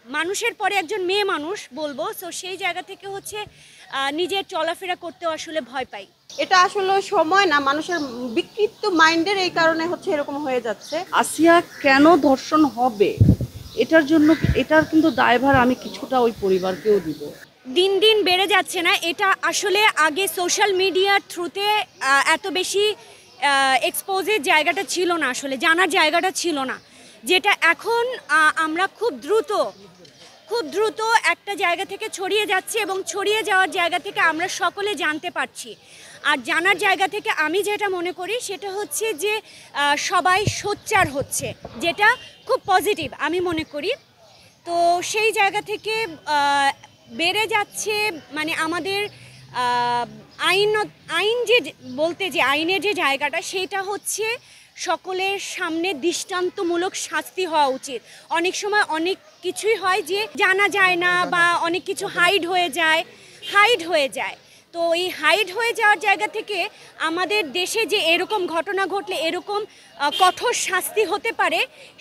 মানুষের পরে একজন মেয়ে মানুষ বলবো, সো সেই জায়গা থেকে হচ্ছে নিজের চলাফেরা করতেও আসলে ভয় পাই। এটা আসলে সময় না, মানুষের বিকৃত মাইন্ডের এই কারণে হচ্ছে এরকম হয়ে যাচ্ছে। আসিয়া কেন ধর্ষণ হবে এটার জন্য এটার কিন্তু দায়ভার আমি কিছুটা ওই পরিবারকেও দিব। দিন দিন বেড়ে যাচ্ছে না, এটা আসলে আগে সোশ্যাল মিডিয়ার থ্রুতে এত বেশি এক্সপোজের জায়গাটা ছিল না, আসলে জানার জায়গাটা ছিল না, যেটা এখন আমরা খুব দ্রুত একটা জায়গা থেকে ছড়িয়ে যাচ্ছে এবং ছড়িয়ে যাওয়ার জায়গা থেকে আমরা সকলে জানতে পারছি। আর জানার জায়গা থেকে আমি যেটা মনে করি সেটা হচ্ছে যে সবাই সোচ্চার হচ্ছে, যেটা খুব পজিটিভ আমি মনে করি। তো সেই জায়গা থেকে বেড়ে যাচ্ছে, মানে আমাদের আইন যে বলতে যে আইনের যে জায়গাটা সেটা হচ্ছে সকলের সামনে দৃষ্টান্তমূলক শাস্তি হওয়া উচিত। অনেক সময় অনেক কিছুই হয় যে জানা যায় না বা অনেক কিছু হাইড হয়ে যায়। তো এই হাইড হয়ে যাওয়ার জায়গা থেকে আমাদের দেশে যে এরকম ঘটনা ঘটলে এরকম কঠোর শাস্তি হতে পারে,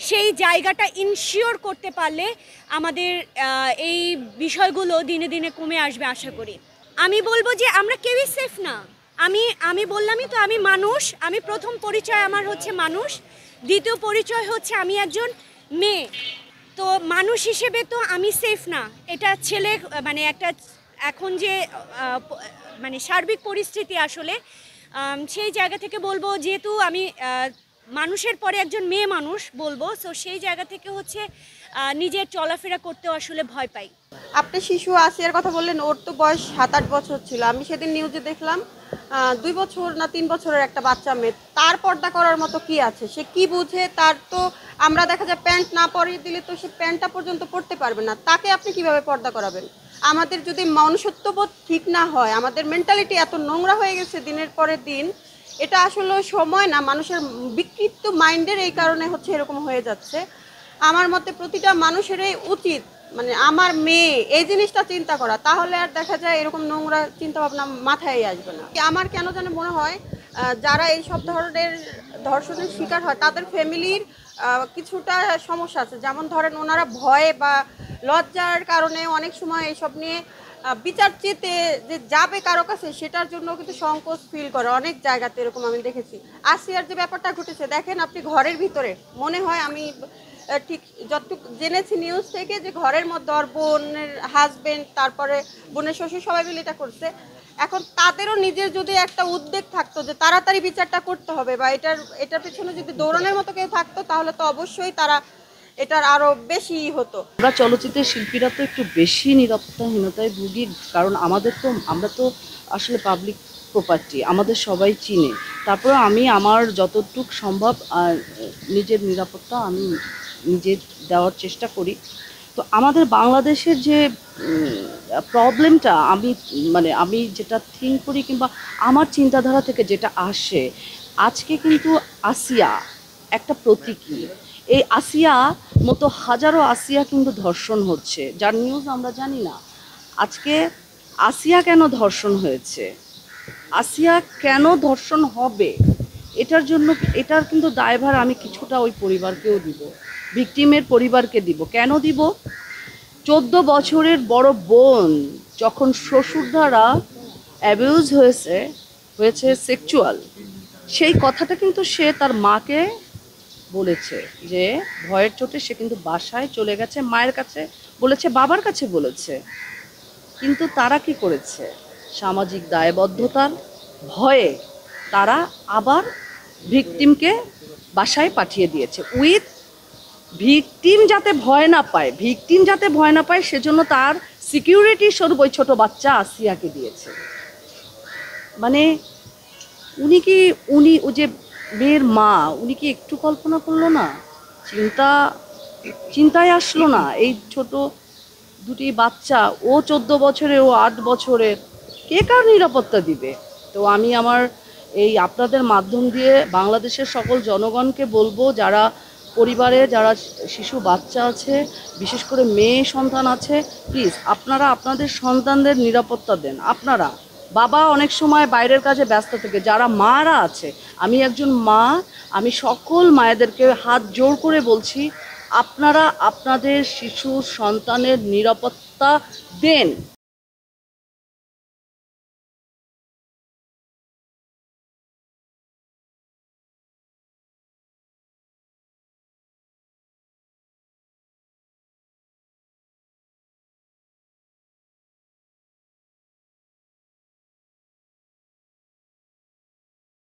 সেই জায়গাটা ইনশিওর করতে পারলে আমাদের এই বিষয়গুলো দিনে দিনে কমে আসবে আশা করি। আমি বলবো যে আমরা কেউই সেফ না। আমি বললামই তো, আমি মানুষ। আমি প্রথম পরিচয় আমার হচ্ছে মানুষ, দ্বিতীয় পরিচয় হচ্ছে আমি একজন মেয়ে। তো মানুষ হিসেবে তো আমি সেফ না। এটা ছেলে মানে একটা এখন যে মানে সার্বিক পরিস্থিতি আসলে সেই জায়গা থেকে বলবো, যেহেতু আমি মানুষের পরে একজন মেয়ে মানুষ বলবো, সো সেই জায়গা থেকে হচ্ছে নিজের চলাফেরা করতেও আসলে ভয় পাই। আপনি শিশু আসিয়ার কথা বললেন, ওর তো বয়স 7-8 বছর ছিল। আমি সেদিন নিউজে দেখলাম 2 বছর না 3 বছরের একটা বাচ্চা মেয়ে। তার পর্দা করার মতো কি আছে? সে কি বুঝে? তার তো আমরা দেখা যায় প্যান্ট না পরিয়ে দিলে তো সে প্যান্টটা পর্যন্ত পরতে পারবে না। তাকে আপনি কিভাবে পর্দা করাবেন? আমাদের যদি মনুষ্যত্ববোধ ঠিক না হয়, আমাদের মেন্টালিটি এত নোংরা হয়ে গেছে দিনের পরে দিন, এটা আসলে সময় না, মানুষের বিকৃত মাইন্ডের এই কারণে হচ্ছে এরকম হয়ে যাচ্ছে। আমার মতে প্রতিটা মানুষেরই উচিত মানে আমার মেয়ে এই জিনিসটা চিন্তা করা, তাহলে আর দেখা যায় এরকম নোংরা চিন্তা ভাবনা মাথায় আসবে না। আমার কেন যেন মনে হয় যারা এই সব ধরনের ধর্ষণের শিকার হয় তাদের ফ্যামিলির কিছুটা সমস্যা আছে। যেমন ধরেন ওনারা ভয়ে বা লজ্জার কারণে অনেক সময় এইসব নিয়ে বিচার চেতে যে যাবে কারো কাছে, সেটার জন্য কিন্তু সংকোচ ফিল করে অনেক জায়গাতে, এরকম আমি দেখেছি। আসিয়ার যে ব্যাপারটা ঘটেছে দেখেন আপনি, ঘরের ভিতরে মনে হয় আমি ঠিক যতটুকু জেনেছি নিউজ থেকে, যে ঘরের মধ্যে ওর বোনের হাজবেন্ড, তারপরে বোনের শ্বশুর সবাই মিলে এটা করছে। এখন তাদেরও নিজের যদি একটা উদ্বেগ থাকতো যে তাড়াতাড়ি বিচারটা করতে হবে, বা এটার পেছনে যদি দৌড়ানোর মতো কেউ থাকতো, তাহলে তো অবশ্যই তারা এটার আরো বেশি হতো। আমরা চলচ্চিত্রের শিল্পীরা তো একটু বেশি নিরাপত্তাহীনতায় ভুগি, কারণ আমরা তো আসলে পাবলিক প্রপার্টি, আমাদের সবাই চিনে। তারপরে আমি আমার যতটুক সম্ভব নিজের নিরাপত্তা আমি নিজে দেওয়ার চেষ্টা করি। তো আমাদের বাংলাদেশের যে প্রবলেমটা আমি যেটা থিঙ্ক করি কিংবা আমার চিন্তাধারা থেকে যেটা আসে, আজকে কিন্তু আসিয়া একটা প্রতীকী। এই আসিয়া মতো হাজারো আসিয়া কিন্তু ধর্ষণ হচ্ছে, যার নিউজ আমরা জানি না। আজকে আসিয়া কেন ধর্ষণ হয়েছে, আসিয়া কেন ধর্ষণ হবে এটার কিন্তু দায়ভার আমি কিছুটা ওই পরিবারকেও দিব, ভিকটিমের পরিবারকে দিব। কেন দিব? 14 বছরের বড় বোন যখন শ্বশুর দ্বারা অ্যাবিউজ হয়েছে সেক্সুয়াল, সেই কথাটা কিন্তু সে তার মাকে বলেছে, যে ভয়ের চোটে সে কিন্তু বাসায় চলে গেছে, মায়ের কাছে বলেছে, বাবার কাছে বলেছে। কিন্তু তারা কি করেছে? সামাজিক দায়বদ্ধতার ভয়ে তারা আবার ভিকটিমকে বাসায় পাঠিয়ে দিয়েছে, উইথ ভিকটিম যাতে ভয় না পায় সেজন্য তার সিকিউরিটি স্বরূপ ওই ছোট বাচ্চা আসিয়াকে দিয়েছে। মানে উনি ও যে মেয়ের মা, উনি কি একটু কল্পনা করলো না? চিন্তায় আসলো না এই ছোট দুটি বাচ্চা, ও 14 বছরের, ও 8 বছরের, কে কার নিরাপত্তা দিবে? তো আমি আমার এই আপনাদের মাধ্যম দিয়ে বাংলাদেশের সকল জনগণকে বলবো, যারা পরিবারে যারা শিশু বাচ্চা আছে, বিশেষ করে মেয়ে সন্তান আছে, প্লিজ আপনারা আপনাদের সন্তানদের নিরাপত্তা দেন। আপনারা বাবা অনেক সময় বাইরের কাজে ব্যস্ত থেকে, যারা মারা আছে, আমি একজন মা, আমি সকল মায়েদেরকে হাত জোড় করে বলছি, আপনারা আপনাদের শিশু সন্তানের নিরাপত্তা দেন।